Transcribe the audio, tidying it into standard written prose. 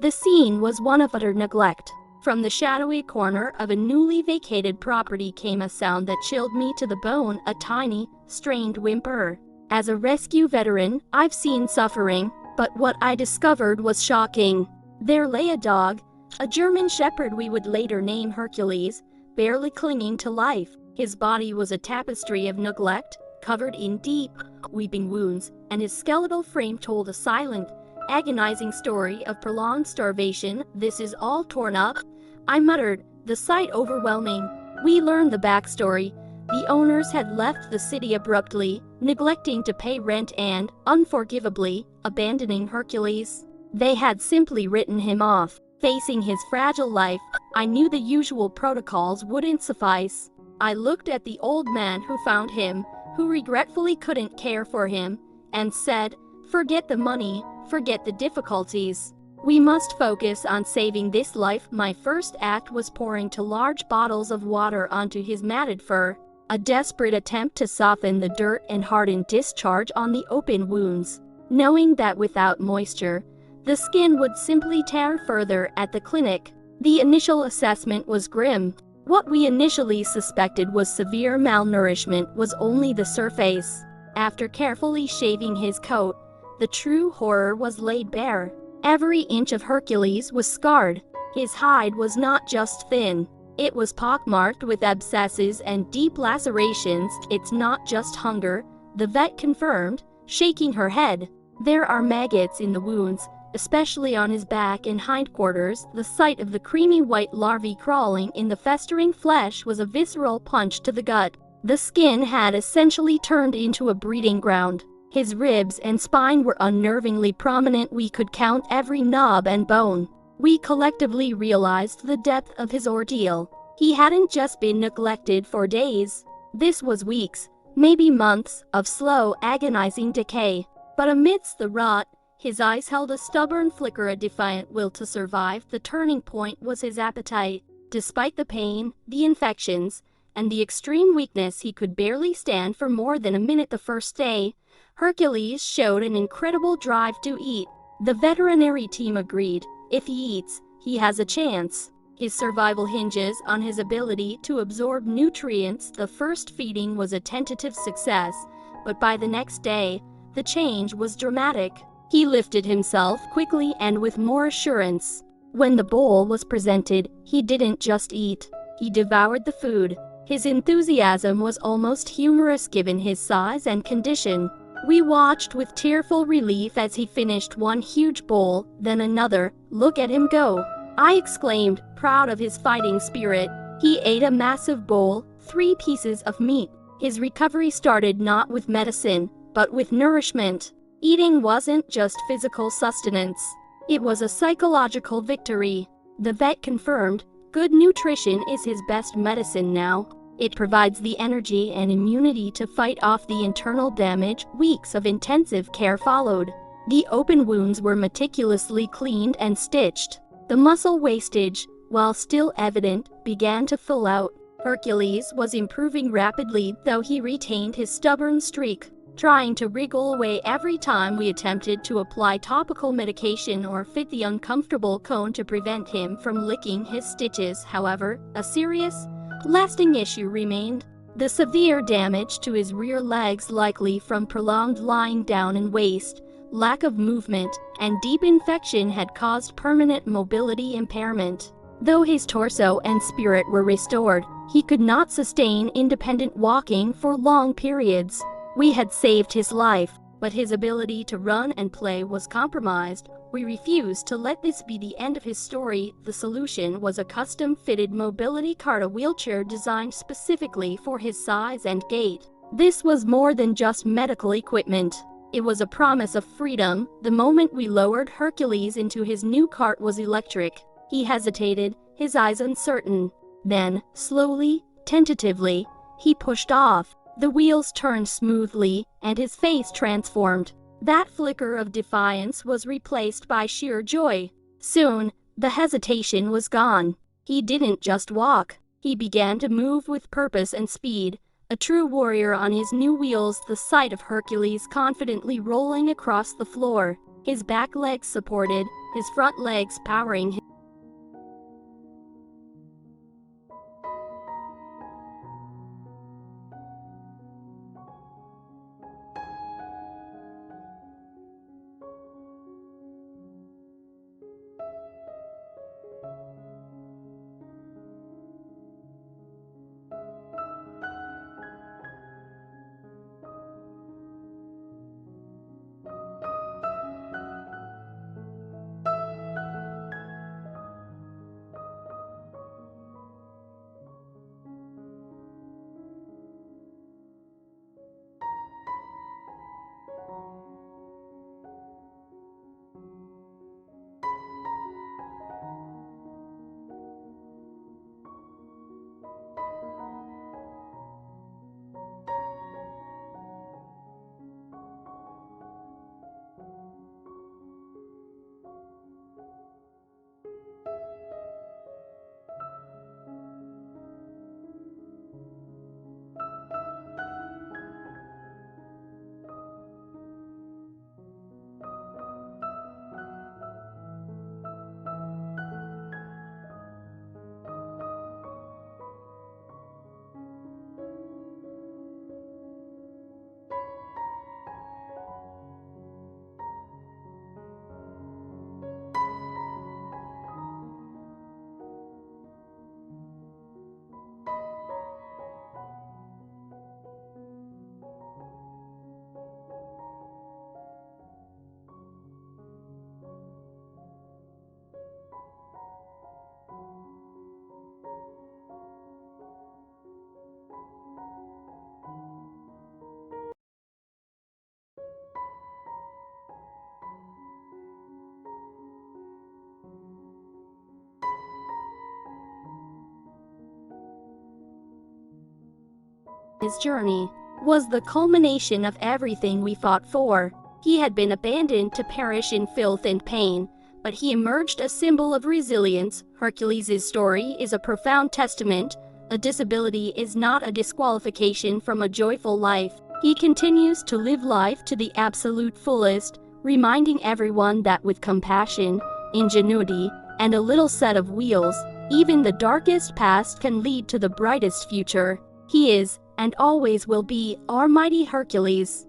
The scene was one of utter neglect. From the shadowy corner of a newly vacated property came a sound that chilled me to the bone, a tiny, strained whimper. As a rescue veteran, I've seen suffering, but what I discovered was shocking. There lay a dog, a German shepherd we would later name Hercules, barely clinging to life. His body was a tapestry of neglect, covered in deep, weeping wounds, and his skeletal frame told a silent, agonizing story of prolonged starvation. "This is all torn up," I muttered, the sight overwhelming. We learned the backstory. The owners had left the city abruptly, neglecting to pay rent and, unforgivably, abandoning Hercules. They had simply written him off. Facing his fragile life, I knew the usual protocols wouldn't suffice. I looked at the old man who found him, who regretfully couldn't care for him, and said, "Forget the money, forget the difficulties. We must focus on saving this life." My first act was pouring 2 large bottles of water onto his matted fur, a desperate attempt to soften the dirt and harden discharge on the open wounds, knowing that without moisture, the skin would simply tear further. At the clinic, the initial assessment was grim. What we initially suspected was severe malnourishment was only the surface. After carefully shaving his coat, the true horror was laid bare. Every inch of Hercules was scarred. His hide was not just thin, it was pockmarked with abscesses and deep lacerations. "It's not just hunger," the vet confirmed, shaking her head. "There are maggots in the wounds, especially on his back and hindquarters." The sight of the creamy white larvae crawling in the festering flesh was a visceral punch to the gut. The skin had essentially turned into a breeding ground. His ribs and spine were unnervingly prominent. We could count every knob and bone. We collectively realized the depth of his ordeal. He hadn't just been neglected for days. This was weeks, maybe months, of slow, agonizing decay. But amidst the rot, his eyes held a stubborn flicker, a defiant will to survive. The turning point was his appetite. Despite the pain, the infections, and the extreme weakness, he could barely stand for more than a minute the first day. Hercules showed an incredible drive to eat. The veterinary team agreed. If he eats, he has a chance. His survival hinges on his ability to absorb nutrients. The first feeding was a tentative success, but by the next day, the change was dramatic. He lifted himself quickly and with more assurance. When the bowl was presented, he didn't just eat, he devoured the food. His enthusiasm was almost humorous given his size and condition. We watched with tearful relief as he finished one huge bowl, then another. "Look at him go," I exclaimed, proud of his fighting spirit. He ate a massive bowl, 3 pieces of meat. His recovery started not with medicine, but with nourishment. Eating wasn't just physical sustenance, it was a psychological victory. The vet confirmed, good nutrition is his best medicine now. It provides the energy and immunity to fight off the internal damage. Weeks of intensive care followed. The open wounds were meticulously cleaned and stitched. The muscle wastage, while still evident, began to fill out. Hercules was improving rapidly, though he retained his stubborn streak, trying to wriggle away every time we attempted to apply topical medication or fit the uncomfortable cone to prevent him from licking his stitches. However, a serious, lasting issue remained. The severe damage to his rear legs, likely from prolonged lying down and waste, lack of movement, and deep infection, had caused permanent mobility impairment. Though his torso and spirit were restored, he could not sustain independent walking for long periods. We had saved his life, but his ability to run and play was compromised. We refused to let this be the end of his story. The solution was a custom-fitted mobility cart, a wheelchair designed specifically for his size and gait. This was more than just medical equipment. It was a promise of freedom. The moment we lowered Hercules into his new cart was electric. He hesitated, his eyes uncertain. Then, slowly, tentatively, he pushed off. The wheels turned smoothly, and his face transformed. That flicker of defiance was replaced by sheer joy. Soon, the hesitation was gone. He didn't just walk. He began to move with purpose and speed, a true warrior on his new wheels. The sight of Hercules confidently rolling across the floor, his back legs supported, his front legs powering him. His journey was the culmination of everything we fought for. He had been abandoned to perish in filth and pain, but he emerged a symbol of resilience. Hercules' story is a profound testament. A disability is not a disqualification from a joyful life. He continues to live life to the absolute fullest, reminding everyone that with compassion, ingenuity, and a little set of wheels, even the darkest past can lead to the brightest future. He is, and always will be, our mighty Hercules.